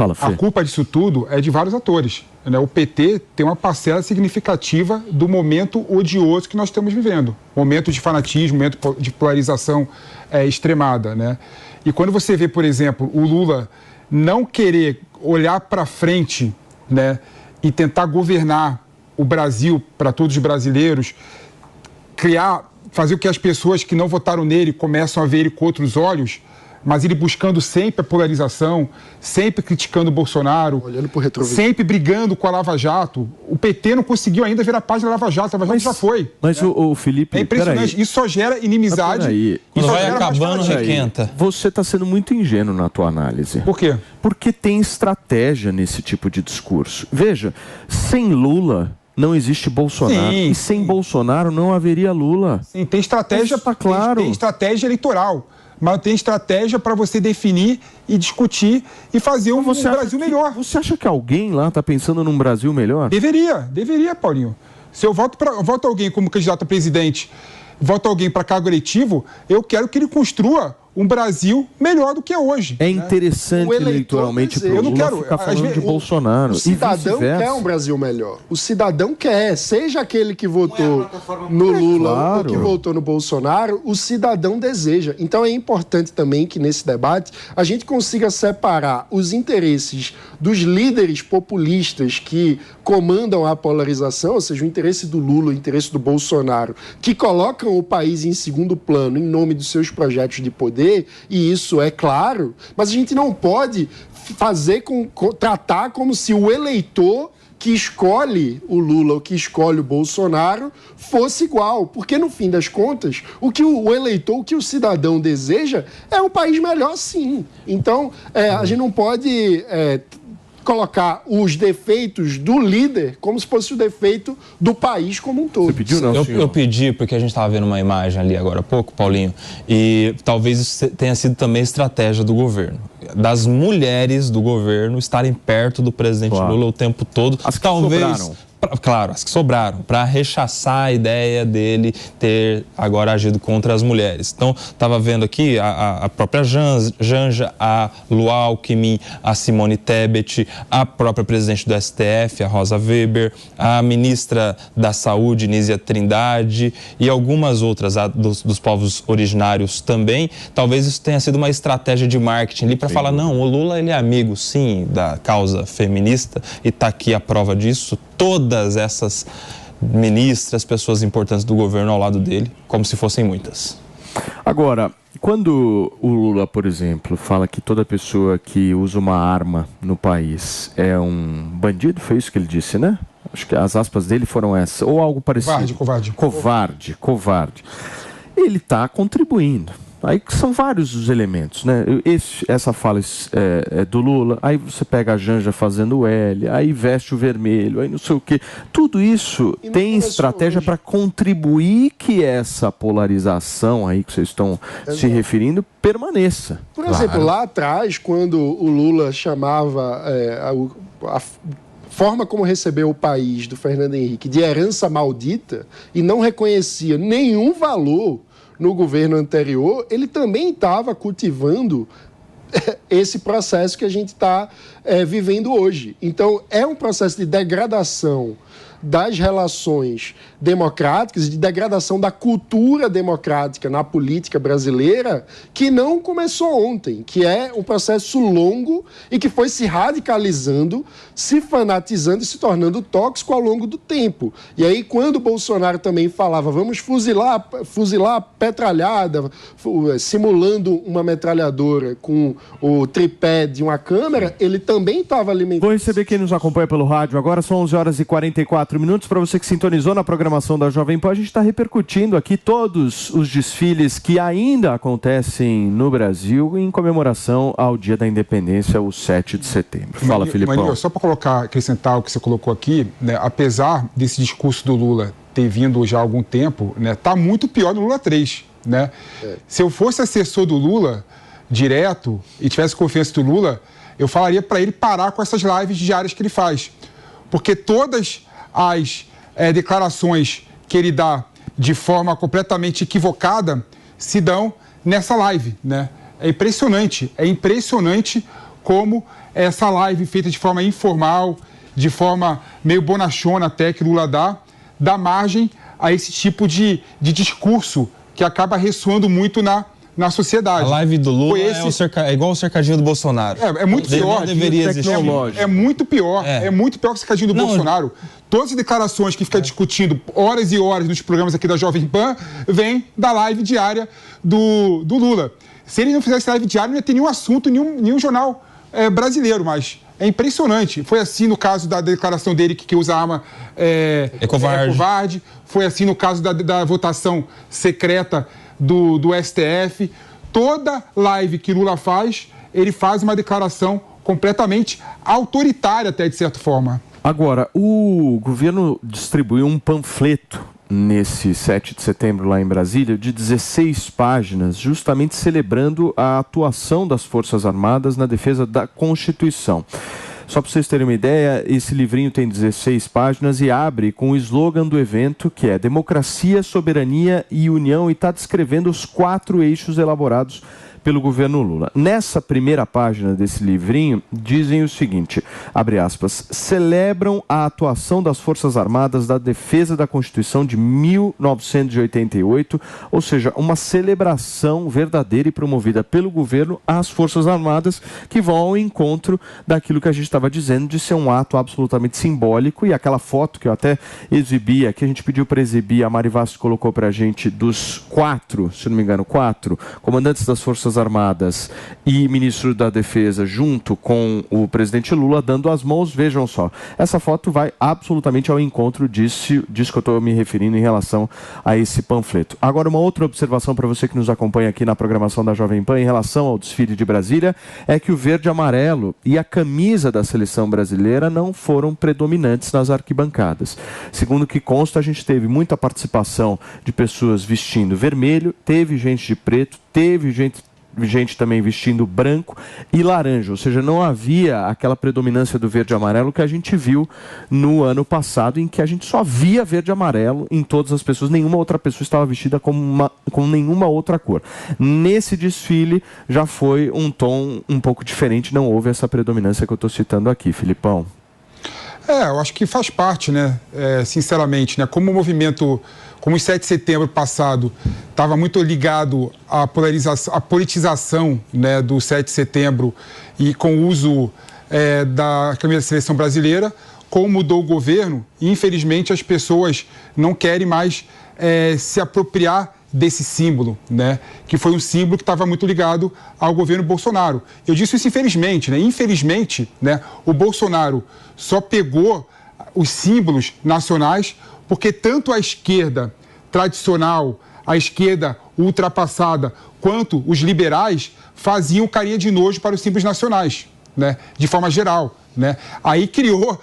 Fala, Fê. A culpa disso tudo é de vários atores, né? O PT tem uma parcela significativa do momento odioso que nós estamos vivendo. Momento de fanatismo, momento de polarização extremada, né? E quando você vê, por exemplo, o Lula não querer olhar para frente, né, e tentar governar o Brasil para todos os brasileiros, fazer com que as pessoas que não votaram nele começam a ver ele com outros olhos, mas ele buscando sempre a polarização, sempre criticando o Bolsonaro, olhando pro retrovisor, sempre brigando com a Lava Jato. O PT não conseguiu ainda virar página da Lava Jato, a Lava Jato já foi. Mas, o Felipe, é impressionante, isso só gera inimizade. Quando vai acabando, requenta. Você está sendo muito ingênuo na tua análise. Por quê? Porque tem estratégia nesse tipo de discurso. Veja, sem Lula não existe Bolsonaro. Sim, e sem Bolsonaro não haveria Lula. Sim, tem estratégia, tá claro. Tem estratégia eleitoral. Mas tem estratégia para você definir e discutir e fazer um Brasil melhor. Você acha que alguém lá está pensando num Brasil melhor? Deveria, Paulinho. Se eu voto alguém como candidato a presidente, voto alguém para cargo eletivo, eu quero que ele construa um Brasil melhor do que é hoje. É interessante eleitoralmente para o Lula ficar falando de Bolsonaro. O cidadão quer um Brasil melhor. O cidadão quer, seja aquele que votou no Lula ou que votou no Bolsonaro, o cidadão deseja. Então é importante também que nesse debate a gente consiga separar os interesses dos líderes populistas que comandam a polarização, ou seja, o interesse do Lula, o interesse do Bolsonaro, que colocam o país em segundo plano em nome dos seus projetos de poder, e isso é claro, mas a gente não pode tratar como se o eleitor que escolhe o Lula ou que escolhe o Bolsonaro fosse igual, porque no fim das contas, o que o eleitor, o que o cidadão deseja é um país melhor, sim. Então, a gente não pode colocar os defeitos do líder como se fosse o defeito do país como um todo. Você pediu, não, eu pedi, porque a gente estava vendo uma imagem ali agora há pouco, Paulinho, e talvez isso tenha sido também estratégia do governo. Das mulheres do governo estarem perto do presidente Lula o tempo todo. As que sobraram. Claro, as que sobraram, para rechaçar a ideia dele ter agora agido contra as mulheres. Então, estava vendo aqui a própria Janja, a Lu Alckmin, a Simone Tebet, a própria presidente do STF, a Rosa Weber, a ministra da Saúde, Nízia Trindade, e algumas outras dos povos originários também. Talvez isso tenha sido uma estratégia de marketing ali para falar, não, o Lula ele é amigo, sim, da causa feminista, e está aqui a prova disso. Todas essas ministras, pessoas importantes do governo ao lado dele, como se fossem muitas. Agora, quando o Lula, por exemplo, fala que toda pessoa que usa uma arma no país é um bandido, foi isso que ele disse, né? Acho que as aspas dele foram essas, ou algo parecido. Covarde. Ele está contribuindo. Aí são vários os elementos, né? Essa fala é do Lula, aí você pega a Janja fazendo o L, aí veste o vermelho, aí não sei o quê. Tudo isso tem estratégia para contribuir que essa polarização aí que vocês estão se referindo permaneça. Por exemplo, lá atrás, quando o Lula chamava a forma como recebeu o país do Fernando Henrique de herança maldita e não reconhecia nenhum valor no governo anterior, ele também estava cultivando esse processo que a gente está vivendo hoje. Então, é um processo de degradação das relações democráticas, de degradação da cultura democrática na política brasileira, que não começou ontem, que é um processo longo e que foi se radicalizando, se fanatizando e se tornando tóxico ao longo do tempo. E aí, quando o Bolsonaro também falava, vamos fuzilar a petralhada, simulando uma metralhadora com o tripé de uma câmera, ele também estava alimentando... Vou receber quem nos acompanha pelo rádio agora, são 11h44. Para você que sintonizou na programação da Jovem Pan, a gente está repercutindo aqui todos os desfiles que ainda acontecem no Brasil em comemoração ao Dia da Independência, o 7 de setembro. Fala, Filipão. Marinho, só para acrescentar o que você colocou aqui, né, apesar desse discurso do Lula ter vindo já há algum tempo, né, tá muito pior no Lula 3. Né? Se eu fosse assessor do Lula direto e tivesse confiança do Lula, eu falaria para ele parar com essas lives diárias que ele faz. Porque todas as declarações que ele dá de forma completamente equivocada se dão nessa live, né? É impressionante como essa live feita de forma informal, de forma meio bonachona até, que Lula dá margem a esse tipo de discurso que acaba ressoando muito na sociedade. A live do Lula é igual o cercadinho do Bolsonaro. É muito pior. Não deveria existir. É muito pior. É muito pior que o cercadinho do Bolsonaro. Todas as declarações que fica discutindo horas e horas nos programas aqui da Jovem Pan vêm da live diária do Lula. Se ele não fizesse live diária, não ia ter nenhum assunto, nenhum jornal brasileiro, mas é impressionante. Foi assim no caso da declaração dele que usa arma é covarde. Foi assim no caso da votação secreta do STF. Toda live que Lula faz, ele faz uma declaração completamente autoritária, até de certa forma. Agora, o governo distribuiu um panfleto nesse 7 de setembro lá em Brasília, de 16 páginas, justamente celebrando a atuação das Forças Armadas na defesa da Constituição. Só para vocês terem uma ideia, esse livrinho tem 16 páginas e abre com o slogan do evento, que é Democracia, Soberania e União, e está descrevendo os 4 eixos elaborados pelo governo Lula. Nessa primeira página desse livrinho, dizem o seguinte, abre aspas, celebram a atuação das Forças Armadas da defesa da Constituição de 1988, ou seja, uma celebração verdadeira e promovida pelo governo às Forças Armadas, que vão ao encontro daquilo que a gente estava dizendo, de ser um ato absolutamente simbólico, e aquela foto que eu até exibi, que a gente pediu para exibir, a Mari Vasco colocou para a gente, dos 4, se não me engano, 4 comandantes das Forças Armadas e ministro da Defesa junto com o presidente Lula dando as mãos, vejam só, essa foto vai absolutamente ao encontro disso que eu estou me referindo em relação a esse panfleto. Agora, uma outra observação para você que nos acompanha aqui na programação da Jovem Pan em relação ao desfile de Brasília é que o verde e amarelo e a camisa da seleção brasileira não foram predominantes nas arquibancadas. Segundo o que consta, a gente teve muita participação de pessoas vestindo vermelho, teve gente de preto, teve gente também vestindo branco e laranja, ou seja, não havia aquela predominância do verde e amarelo que a gente viu no ano passado, em que a gente só via verde e amarelo em todas as pessoas, nenhuma outra pessoa estava vestida com nenhuma outra cor. Nesse desfile já foi um tom um pouco diferente, não houve essa predominância que eu estou citando aqui, Filipão. Eu acho que faz parte, né? Sinceramente, né? Como o movimento, como o 7 de setembro passado estava muito ligado à politização, né, do 7 de setembro e com o uso da camisa da seleção brasileira, como mudou o governo, infelizmente as pessoas não querem mais se apropriar desse símbolo, né? Que foi um símbolo que estava muito ligado ao governo Bolsonaro. Eu disse isso infelizmente, né? Infelizmente, né, o Bolsonaro só pegou os símbolos nacionais porque tanto a esquerda tradicional, a esquerda ultrapassada, quanto os liberais faziam carinha de nojo para os símbolos nacionais, né? De forma geral, né? Aí criou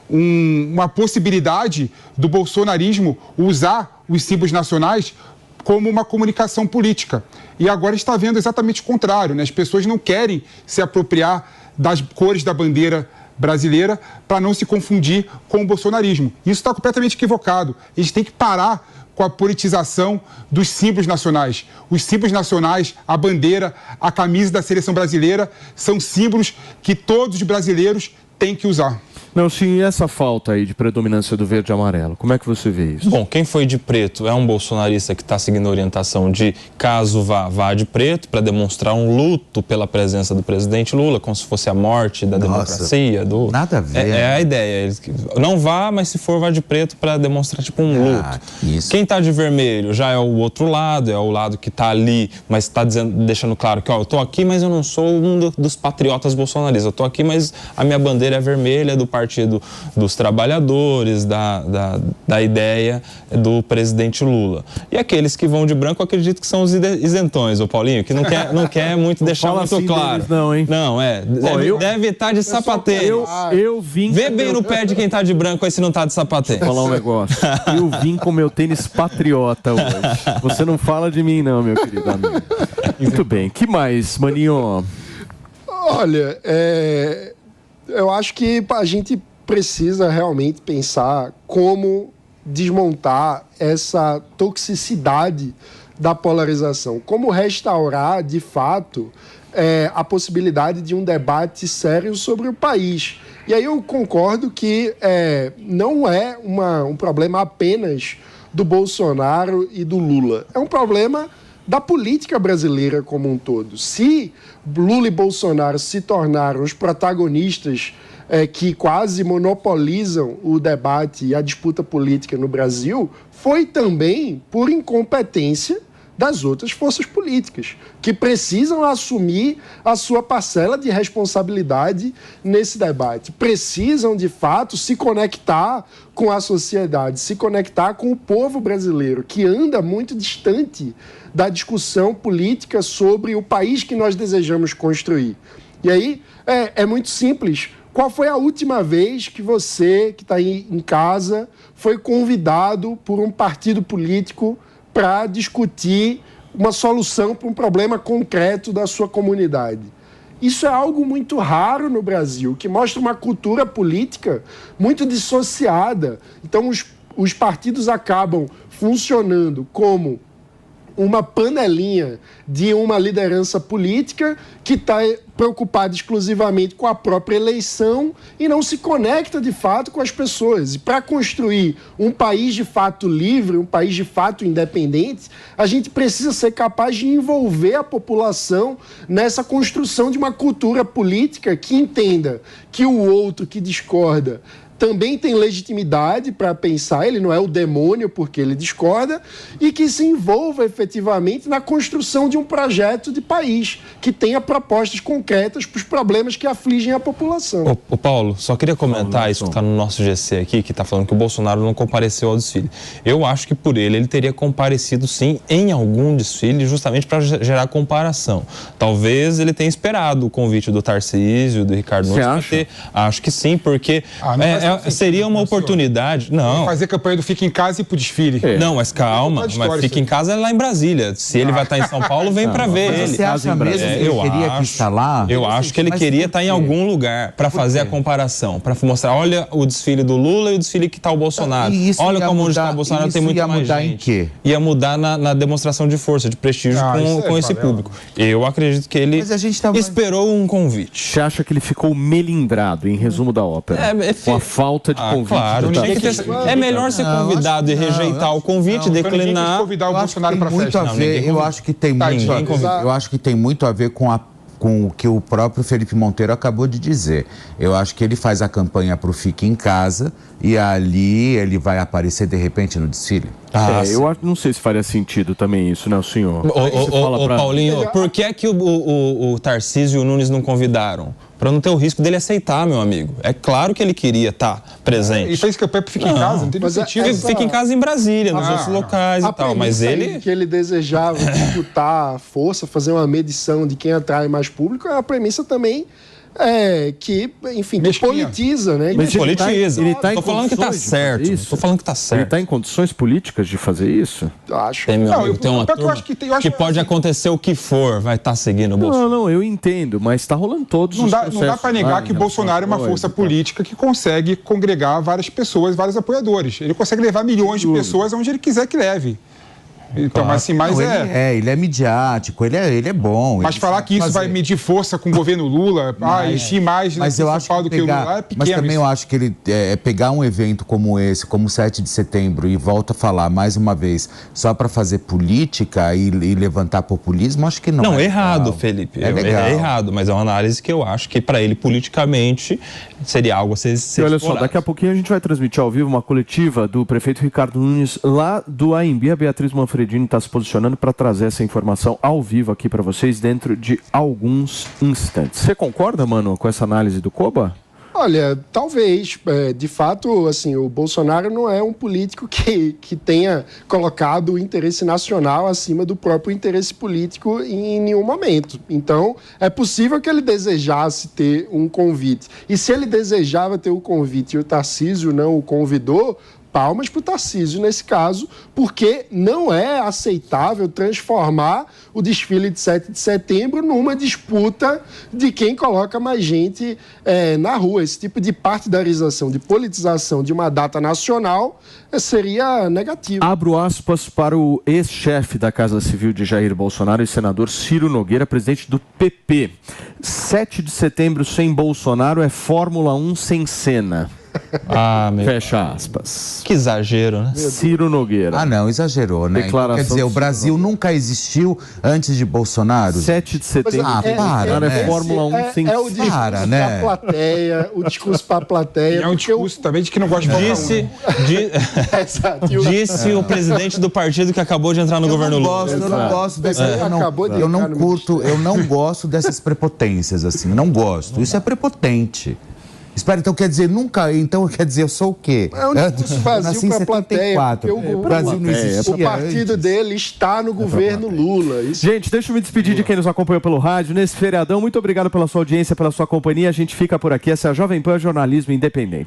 uma possibilidade do bolsonarismo usar os símbolos nacionais como uma comunicação política. E agora está vendo exatamente o contrário, né? As pessoas não querem se apropriar das cores da bandeira brasileira para não se confundir com o bolsonarismo. Isso está completamente equivocado. A gente tem que parar com a politização dos símbolos nacionais. Os símbolos nacionais, a bandeira, a camisa da seleção brasileira, são símbolos que todos os brasileiros têm que usar. Não, sim, essa falta aí de predominância do verde e amarelo, como é que você vê isso? Bom, quem foi de preto é um bolsonarista que está seguindo a orientação de, caso vá de preto, para demonstrar um luto pela presença do presidente Lula, como se fosse a morte da democracia. Nada a ver. É a ideia. Não vá, mas se for, vá de preto para demonstrar tipo um luto. Isso. Quem está de vermelho já é o outro lado, é o lado que está ali, mas está deixando claro que, ó, eu estou aqui, mas eu não sou um dos patriotas bolsonaristas. Eu estou aqui, mas a minha bandeira é vermelha, é do Partido dos Trabalhadores, da ideia do presidente Lula. E aqueles que vão de branco, eu acredito que são os isentões, o Paulinho, que não quer muito deixar muito assim claro. Deles, não, hein? Não, deve estar de sapateiro. Eu vim... Vê bem no pé de quem está de branco aí se não está de sapateiro. Vou falar um negócio. Eu vim com meu tênis patriota hoje. Você não fala de mim não, meu querido amigo. Muito bem. Que mais, Maninho? Olha, eu acho que a gente precisa realmente pensar como desmontar essa toxicidade da polarização, como restaurar, de fato, a possibilidade de um debate sério sobre o país. E aí eu concordo que não é um problema apenas do Bolsonaro e do Lula. É um problema da política brasileira como um todo. Se Lula e Bolsonaro se tornaram os protagonistas que quase monopolizam o debate e a disputa política no Brasil, foi também por incompetência das outras forças políticas, que precisam assumir a sua parcela de responsabilidade nesse debate. Precisam, de fato, se conectar com a sociedade, se conectar com o povo brasileiro, que anda muito distante da discussão política sobre o país que nós desejamos construir. E aí, é muito simples. Qual foi a última vez que você, que está aí em casa, foi convidado por um partido político para discutir uma solução para um problema concreto da sua comunidade? Isso é algo muito raro no Brasil, que mostra uma cultura política muito dissociada. Então, os partidos acabam funcionando como uma panelinha de uma liderança política que está preocupada exclusivamente com a própria eleição e não se conecta de fato com as pessoas. E para construir um país de fato livre, um país de fato independente, a gente precisa ser capaz de envolver a população nessa construção de uma cultura política que entenda que o outro que discorda também tem legitimidade para pensar, ele não é o demônio porque ele discorda, e que se envolva efetivamente na construção de um projeto de país que tenha propostas concretas para os problemas que afligem a população. Ô Paulo, só queria comentar isso que está no nosso GC aqui, que está falando que o Bolsonaro não compareceu ao desfile. Eu acho que por ele teria comparecido sim em algum desfile, justamente para gerar comparação. Talvez ele tenha esperado o convite do Tarcísio, do Ricardo Nunes. Acho que sim, porque seria uma oportunidade. Não. Fazer campanha do Fica em Casa e ir pro desfile. Não, mas calma. Mas Fica em Casa é lá em Brasília. Se ele vai estar em São Paulo, vem para ver ele. Você acha mesmo que ele queria estar lá? Eu acho que ele queria estar em algum lugar para fazer a comparação, para mostrar, olha o desfile do Lula e o desfile que está o Bolsonaro. Olha como está o Bolsonaro, tem muito mais gente. Em quê? Ia mudar na demonstração de força, de prestígio com esse público. Eu acredito que ele esperou um convite. Você acha que ele ficou melindrado, em resumo da ópera? Com a falta de convite. Claro, é melhor ser convidado e rejeitar o convite, declinar. Convidar o Bolsonaro para festa. Eu acho que tem muito a ver com o que o próprio Felipe Monteiro acabou de dizer. Eu acho que ele faz a campanha para o Fique em Casa e ali ele vai aparecer de repente no desfile. Eu não sei se faria sentido também isso, né, senhor? Paulinho, por que é que o Tarcísio e o Nunes não convidaram? Para não ter o risco dele aceitar, meu amigo. É claro que ele queria estar presente. E fez campanha para Fica em Casa, não tem sentido. Fica em casa em Brasília, nos outros locais e tal. Mas ele... que ele desejava disputar a força, fazer uma medição de quem atrai mais público, é a premissa também que, enfim, que politiza, né? Mas politiza. Tô falando que tá certo. Tô falando que tá certo. Ele tá em condições políticas de fazer isso? Acho. Tem uma turma que pode acontecer o que for, vai estar seguindo o Bolsonaro. Não, eu entendo, mas tá rolando todos os processos. Não dá para negar que o Bolsonaro é uma força política que consegue congregar várias pessoas, vários apoiadores. Ele consegue levar milhões de pessoas onde ele quiser que leve. Então, mas ele é midiático, ele é bom. Mas falar que isso vai medir força com o governo Lula, encher mais mas eu acho do que o Lula é pequeno. Mas também eu acho que ele pegar um evento como esse, como o 7 de setembro, e volta a falar mais uma vez, só para fazer política e levantar populismo, acho que não. Não, errado, Felipe. É errado, mas é uma análise que eu acho que para ele politicamente seria algo a ser olha só, daqui a pouquinho a gente vai transmitir ao vivo uma coletiva do prefeito Ricardo Nunes lá do AMB. A Beatriz Manfredini está se posicionando para trazer essa informação ao vivo aqui para vocês dentro de alguns instantes. Você concorda, mano, com essa análise do Koba? Olha, talvez. De fato, assim, o Bolsonaro não é um político que tenha colocado o interesse nacional acima do próprio interesse político em nenhum momento. Então, é possível que ele desejasse ter um convite. E se ele desejava ter o convite e o Tarcísio não o convidou, palmas para o Tarcísio nesse caso, porque não é aceitável transformar o desfile de 7 de setembro numa disputa de quem coloca mais gente na rua. Esse tipo de partidarização, de politização de uma data nacional seria negativo. Abro aspas para o ex-chefe da Casa Civil de Jair Bolsonaro e senador Ciro Nogueira, presidente do PP. 7 de setembro sem Bolsonaro é Fórmula 1 sem cena. Fecha aspas. Que exagero, né? Ciro Nogueira. Ah, não, exagerou, né? Declaração Quer dizer, o Brasil nunca existiu antes de Bolsonaro. 7 de setembro. né? Fórmula 1 sem o discurso né? da plateia, o discurso para a plateia. É um discurso também de que não gosta de Fórmula 1. Disse o presidente do partido que acabou de entrar no governo Lula. Eu não gosto eu não gosto dessas prepotências, assim. Não gosto. Isso é prepotente. Espera, então quer dizer, eu sou o quê? É um discurso vazio para a plateia. O Brasil não existia. O partido dele está no governo Lula. Gente, deixa eu me despedir de quem nos acompanhou pelo rádio nesse feriadão. Muito obrigado pela sua audiência, pela sua companhia. A gente fica por aqui. Essa é a Jovem Pan Jornalismo Independente.